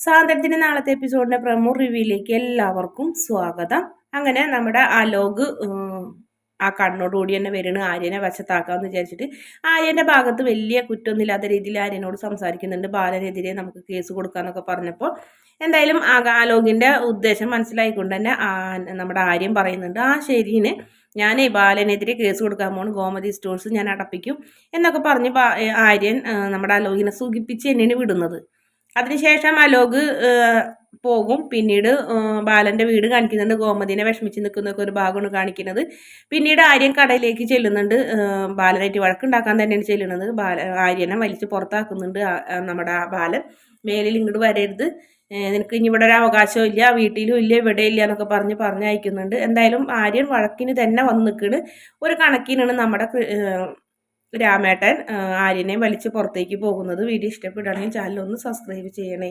സാന്ത്വനത്തിന്റെ നാളത്തെ എപ്പിസോഡിന്റെ പ്രമോ റിവ്യൂയിലേക്ക് എല്ലാവർക്കും സ്വാഗതം. അങ്ങനെ നമ്മുടെ അലോക് ആ കണ്ണോടുകൂടി തന്നെ വരുന്ന ആര്യനെ വശത്താക്കാന്ന് വിചാരിച്ചിട്ട് ആര്യന്റെ ഭാഗത്ത് വലിയ കുറ്റമൊന്നുമില്ലാത്ത രീതിയിൽ ആര്യനോട് സംസാരിക്കുന്നുണ്ട്. ബാലനെതിരെ നമുക്ക് കേസ് കൊടുക്കാന്നൊക്കെ പറഞ്ഞപ്പോൾ എന്തായാലും ആലോകിന്റെ ഉദ്ദേശം മനസ്സിലായിക്കൊണ്ട് തന്നെ നമ്മുടെ ആര്യൻ പറയുന്നുണ്ട്, ആ ശരിന് ഞാൻ ബാലനെതിരെ കേസ് കൊടുക്കാൻ പോണ്, ഗോമതി സ്റ്റോഴ്സ് ഞാൻ അടപ്പിക്കും എന്നൊക്കെ പറഞ്ഞ് ആര്യൻ നമ്മുടെ അലോകിനെ സുഖിപ്പിച്ച് തന്നെയാണ് വിടുന്നത്. അതിനുശേഷം അലോക് പോകും. പിന്നീട് ബാലന്റെ വീട് കാണിക്കുന്നുണ്ട്. ഗോമതിനെ വിഷമിച്ച് നിൽക്കുന്നൊക്കെ ഒരു ഭാഗമാണ് കാണിക്കുന്നത്. പിന്നീട് ആര്യൻ കടയിലേക്ക് ചെല്ലുന്നുണ്ട്. ബാലനായിട്ട് വഴക്കുണ്ടാക്കാൻ തന്നെയാണ് ചെല്ലുന്നത്. ആര്യനെ വലിച്ച് പുറത്താക്കുന്നുണ്ട് നമ്മുടെ ബാലൻ. മേലിൽ ഇങ്ങോട്ട് വരരുത്, നിനക്ക് ഇനി ഇവിടെ ഒരു അവകാശവും ഇല്ല, വീട്ടിലും ഇല്ല, ഇവിടെ ഇല്ല എന്നൊക്കെ പറഞ്ഞയക്കുന്നുണ്ട്. എന്തായാലും ആര്യൻ വഴക്കിന് തന്നെ വന്ന് നിൽക്കുന്നത്. ഒരു കണക്കിനാണ് നമ്മുടെ രാമേട്ടൻ ആര്യനെ വലിച്ച് പുറത്തേക്ക് പോകുന്നത്. വീഡിയോ ഇഷ്ടപ്പെടുകയാണെങ്കിൽ ചാനൽ ഒന്ന് സബ്സ്ക്രൈബ് ചെയ്യണേ.